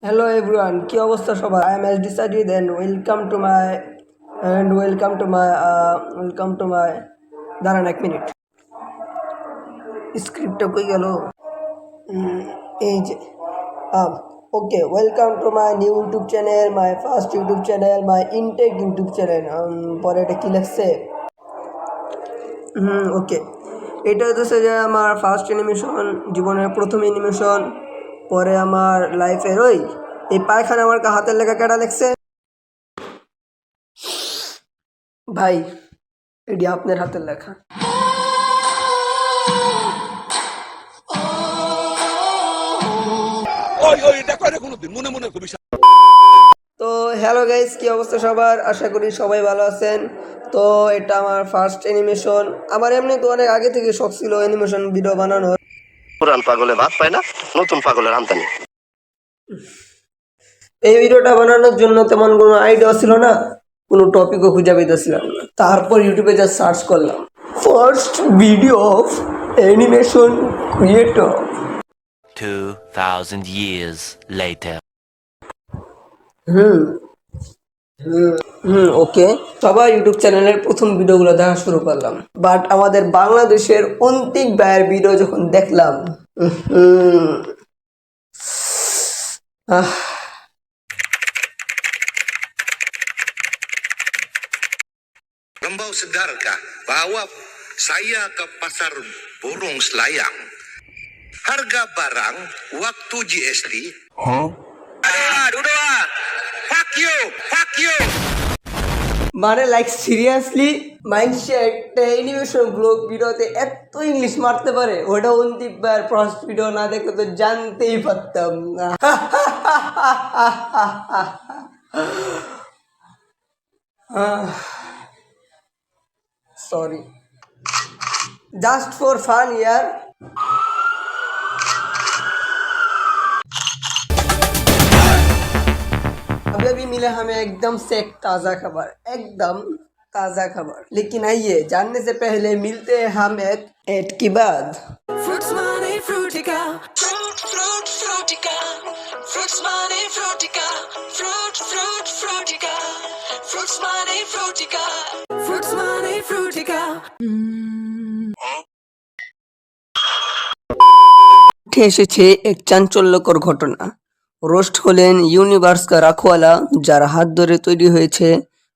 Hello everyone, কি অবস্থা সবার? I am SD Sajid and welcome to my দাঁড়ান এক মিনিট, স্ক্রিপ্টটা কই গেল? এই যে okay, welcome to my new YouTube channel, my first YouTube channel, my intake YouTube channel. পরে এটা কি লাগছে? ওকে, এটা হচ্ছে যে আমার ফার্স্ট অ্যানিমেশন, জীবনের প্রথম অ্যানিমেশন। পরে আমার লাইফের এই পায়খানা আমার হাতের লেখা কেটা লেখছে ভাই, এটি আপনার হাতের লেখা। তো হ্যালো গাইস, কি অবস্থা সবার? আশা করি সবাই ভালো আছেন। তো এটা আমার ফার্স্ট অ্যানিমেশন। আমার এমনি তো অনেক আগে থেকে শখ ছিল অ্যানিমেশন ভিডিও বানানোর। পুরান পাগলে ভাত পায় না, নতুন পাগলের আমদানি। এই ভিডিওটা বানানোর জন্য তেমন কোনো আইডিয়া ছিল না, কোনো টপিকও খুঁজে পেতেছিলাম না। তারপর ইউটিউবে যা সার্চ করলাম, first video of animation creator. 2000 years later. ওকে, সবাই ইউটিউব চ্যানেলের প্রথম ভিডিওগুলো দেখা শুরু করলাম। বাট আমাদের বাংলাদেশের অন্তিক ভাইয়ের ভিডিও যখন দেখলাম, Engkau sadarkah bahwa saya ke pasar burung selayang? Harga barang waktu GST. Duduk. Fuck you. মানে লাইক সিরিয়াসলি মাইন্ডসে একটা অ্যানিমেশন ব্লগ ভিডিওতে এত ইংলিশ মারতে পারে, ওটা অন্তিক ভাইয়ের ফার্স্ট ভিডিও না দেখে তো জানতেই পারতাম না। सॉरी, जस्ट फॉर फन यार। अभी मिला हमें एकदम से एक ताज़ा खबर, एकदम ताज़ा खबर। लेकिन आइए, जानने से पहले मिलते हैं हम एक एड के बाद। Fruits money fruitica, fruitica, fruits money fruitica, fruitica, fruits money fruitica, fruits money fruitica. উঠে এসেছে এক চাঞ্চল্যকর ঘটনা। রোস্ট হলেন ইউনিভার্স কা রাখওয়ালা, যার হাত ধরে তৈরি হয়েছে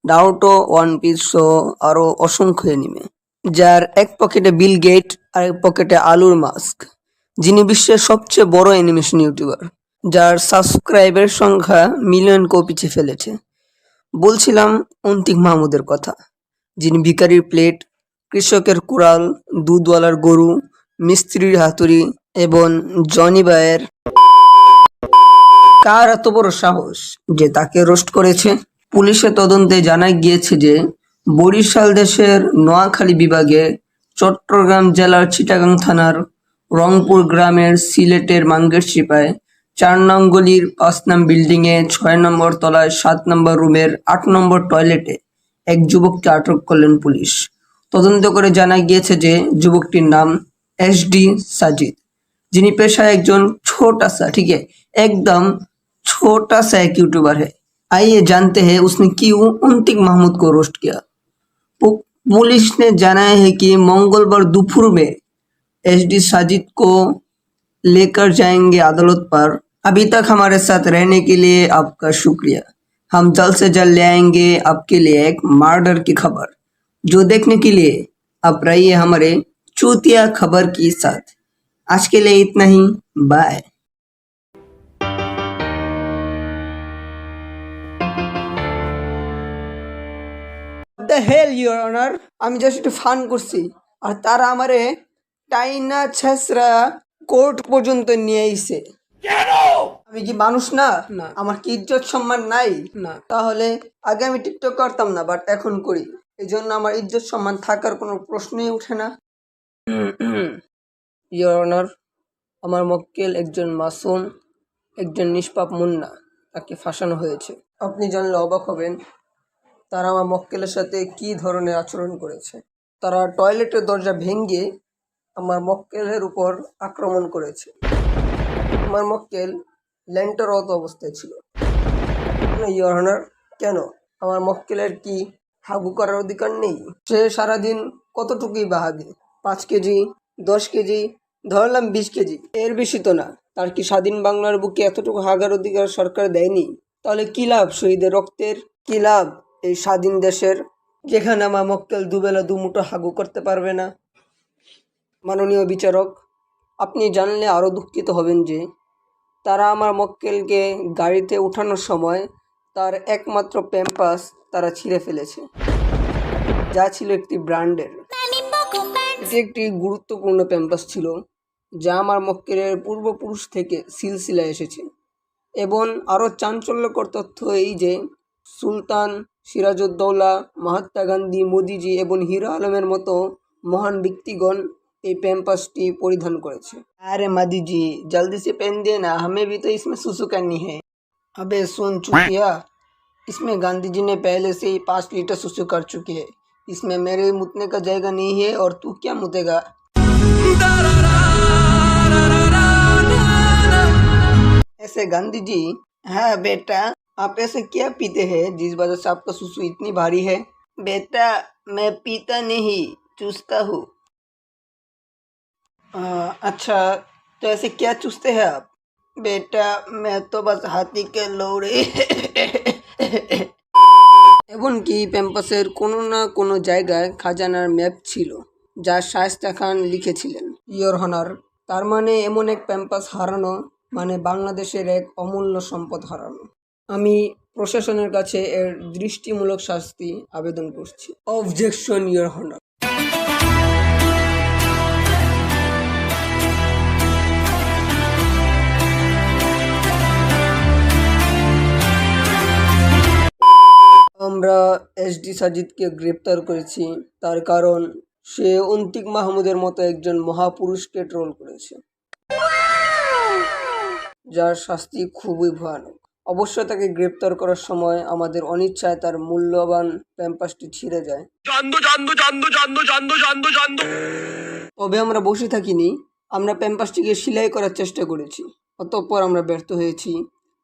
নারুটো, ওয়ান পিস সহ আরো অসংখ্য অ্যানিমে, যার এক পকেটে বিল গেট আর এক পকেটে আলুর মাস্ক, যিনি বিশ্বের সবচেয়ে বড় অ্যানিমেশন ইউটিউবার, যার সাবস্ক্রাইবের সংখ্যা মিলিয়নকেও পিছিয়ে ফেলেছে। বলছিলাম অন্তিক মাহমুদের কথা, যিনি ভিখারির প্লেট, কৃষকের কুড়াল, দুধওয়ালার গরু, মিস্ত্রির হাতুড়ি এবং জনি ভাইয়ের কার এত বড় সাহস যে তাকে রোস্ট করেছে? পুলিশের তদন্তে জানা গিয়েছে যে বরিশাল দেশের নোয়াখালী বিভাগে চট্টগ্রাম জেলার চিটাগাং থানার রংপুর গ্রামের সিলেটের মাঙ্গেরচিপায় 4 নং গলির 5 নং বিল্ডিংয়ে 6 নম্বর তলায় 7 নম্বর রুমের 8 নম্বর টয়লেটে এক যুবককে আটক করলেন পুলিশ। তদন্ত করে জানা গিয়েছে যে যুবকটির নাম SD साजिद, जिन्हें पेशा एक जन छोटा सा, ठीक है, एकदम छोटा सा एक यूट्यूबर है। आइए जानते हैं उसने क्यों अंतिक महमूद को रोस्ट किया। पुलिस ने जनाया है कि मंगलवार दोपहर में SD साजिद को लेकर जाएंगे अदालत पर। अभी तक हमारे साथ रहने के लिए आपका शुक्रिया। हम जल्द से जल्द ले आएंगे आपके लिए एक मर्डर की खबर, जो देखने के लिए आप रहिए हमारे चूतिया खबर के साथ। आज के लिए इतना ही, bye. The hell, your honor, আমি জাস্ট একটু ফান করছি, আর তারা আমারে টাইনা ছেসরা কোর্ট পর্যন্ত নিয়ে আইছে। আমি কি মানুষ না? না। আমার কি ইজ্জত সম্মান নাই? না। তাহলে আগে আমি টিকটক করতাম না, বাট এখন করি, এই জন্য আমার ইজ্জত সম্মান থাকার কোনো প্রশ্নই ওঠে না। ইয়োর অনার, আমার মক্কেল একজন মাসুম, একজন নিষ্পাপ মুন্না, তাকে ফাঁসানো হয়েছে। আপনি জানলে অবাক হবেন তারা আমার মক্কেলের সাথে কি ধরনের আচরণ করেছে। তারা টয়লেটের দরজা ভেঙে আমার মক্কেলের উপর আক্রমণ করেছে। আমার মক্কেল ল্যাংটার অত অবস্থায় ছিল। ইওর অনার, কেন আমার মক্কেলের কি হাগু করার অধিকার নেই? সে সারাদিন কতটুকুই বা হাগে? 5 কেজি, 10 কেজি, ধরলাম 20 কেজি, এর বেশি তো না। তার কি স্বাধীন বাংলার বুকে এতটুকু হাগার অধিকার সরকার দেয়নি? তাহলে কি লাভ শহীদের রক্তের? কি লাভ এই স্বাধীন দেশের, যেখানে আমার মক্কেল দুবেলা দুমুঠো হাগু করতে পারবে না? মাননীয় বিচারক, আপনি জানলে আরও দুঃখিত হবেন যে তারা আমার মক্কেলকে গাড়িতে ওঠানোর সময় তার একমাত্র প্যাম্পাস তারা ছিঁড়ে ফেলেছে, যা ছিল একটি ব্র্যান্ডের। এটি একটি গুরুত্বপূর্ণ প্যাম্পাস ছিল, যা আমার মক্কেলের পূর্বপুরুষ থেকে সিলসিলায় এসেছে। এবং আরও চাঞ্চল্যকর তথ্য এই যে সুলতান সিরাজউদ্দৌলা, মহাত্মা গান্ধী, মোদিজি এবং হিরো আলমের মতো মহান ব্যক্তিগণ এই প্যাম্পাসটি পরিধান করেছে। আরে মাদিজি, জলদি সে পেন দে না, हमें भी तो इसमें सुसु करनी है। अबे सुन चुतिया, इसमें गांधी जी ने पहले से ही 5 लीटर सुसु कर चुके हैं। इसमें मेरे मुतने का जगह नहीं है और तू क्या मुतेगा? ऐसे गांधी जी, हाँ बेटा, आप ऐसे क्या पीते हैं जिस वजह से आपका सुसु इतनी भारी है? बेटा, मैं पीता नहीं, चूसता हूँ। अच्छा, तो ऐसे क्या चूसते हैं आप? बेटा, मैं तो बस हाथी के लोड़े। এমনকি প্যাম্পাসের কোনো না কোনো জায়গায় খাজানার ম্যাপ ছিল, যা শায়েস্তা খান লিখেছিলেন। ইয়োর হনার, তার মানে এমন এক প্যাম্পাস হারানো মানে বাংলাদেশের এক অমূল্য সম্পদ হারানো। আমি প্রশাসনের কাছে এর দৃষ্টিমূলক শাস্তি আবেদন করছি। Objection your honours. আমরা এসডি সাজিদকে গ্রেপ্তার করেছি, তার কারণ সে অন্তিক মাহমুদের মতো একজন মহাপুরুষকে ট্রোল করেছে, যার শাস্তি খুবই ভয়ানক। অবশ্য তাকে গ্রেপ্তার করার সময় আমাদের অনিচ্ছায় তার মূল্যবান প্যাম্পাসটি ছিঁড়ে যায়। তবে আমরা বসে থাকিনি, আমরা প্যাম্পাসটিকে সেলাই করার চেষ্টা করেছি। অতঃপর আমরা ব্যর্থ হয়েছি,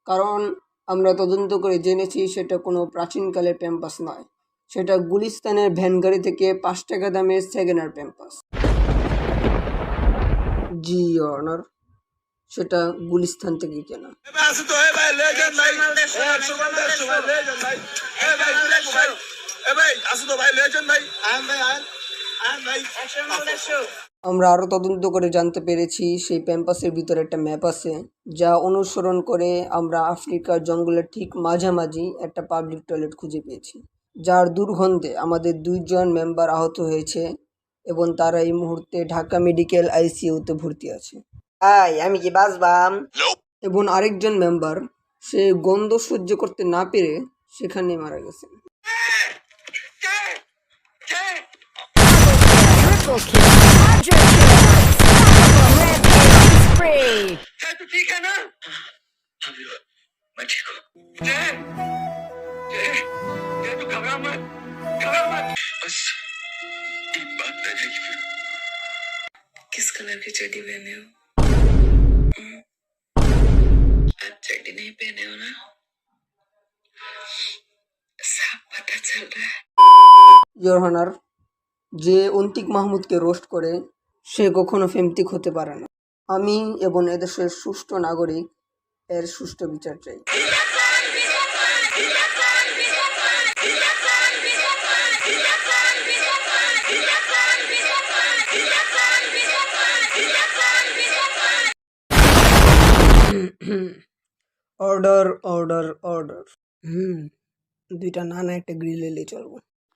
কারণ আমরা তদন্ত করে জেনেছি সেটা কোনো প্রাচীনকালের প্যাম্পাস নয়, সেটা গুলিস্তানের ভ্যান গাড়ি থেকে 5 টাকা দামের সেকেন্ড হ্যান্ড প্যাম্পাস। জি অনার, সেটা গুলিস্তান থেকে কেনা। আমরা আরও তদন্ত করে জানতে পেরেছি সেই প্যাম্পাসের ভিতরে একটা ম্যাপ আছে, যা অনুসরণ করে আমরা আফ্রিকার জঙ্গলের ঠিক মাঝামাঝি একটা পাবলিক টয়লেট খুঁজে পেয়েছি, যার দুর্গন্ধে আমাদের 2 জন মেম্বার আহত হয়েছে এবং তারা এই মুহূর্তে ঢাকা মেডিকেল আইসিইউতে ভর্তি আছে। আমি কি বাঁচবাম? এবং আরেকজন মেম্বার সে গন্ধ সহ্য করতে না পেরে সেখানে মারা গেছে। तू ठीक है ना? मैं ठीक हूँ। जय तू घबरा मत, बस एक बात रह जाएगी फिर। किस कलर की चड्डी पहने हो? आप चड्डी नहीं पहने हो ना? सब पता चल रहा है। ইয়োর হনার, যে অন্তিক মাহমুদকে রোস্ট করে সে কখনো ফেমতিক হতে পারে না। আমি এবং এদেশের সুষ্ঠু নাগরিক এর সুষ্ঠু বিচার চাই। Order order order. 2টা নানা একটা গ্রিল এলে চলবো।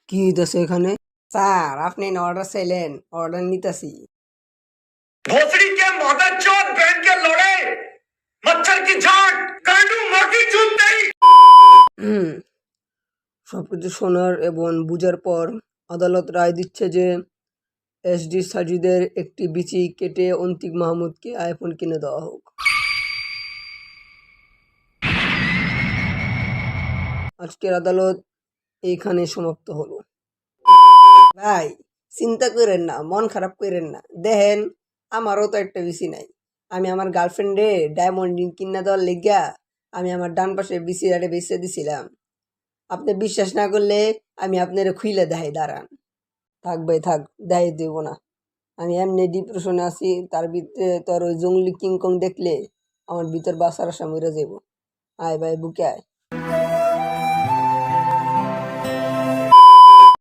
কি হইতাছে এখানে? স্যার, আপনি না অর্ডার চাইলেন, অর্ডার নিতাছি। भोसड़ी के मदर चोद बहन के लोड़े मच्छर की झाट गांडू माटी चूत नहीं। সবকিছু শোনার এবং বুঝার পর আদালত রায় দিচ্ছে যে এসডি সাজিদের একটি বিচি কেটে অন্তিক মাহমুদকে আইফোন কিনে দেওয়া হোক। আজকের আদালত এইখানে সমাপ্ত হলো। ভাই, চিন্তা করেন না, মন খারাপ করেন না, দেখেন আমারও তো একটা বিচি নাই, আমি আমার গার্লফ্রেন্ডে ডায়মন্ড রিং কিনা দেওয়ার লেগা আমি আমার ডান পাশে বিসিআরে বেচে দিছিলাম। আপনি বিশ্বাস না করলে আমি আপনার খুইলে দেখাই, দাঁড়ান। থাক ভাই থাক, দেখাই দেব না। আমি এমনি ডিপ্রেশনে আছি, তার ভিতরে তোর ওই জঙ্গলি কিংকং দেখলে আমার ভিতর বাসার আশা মরে যাব। আয় ভাই বুকে আয়।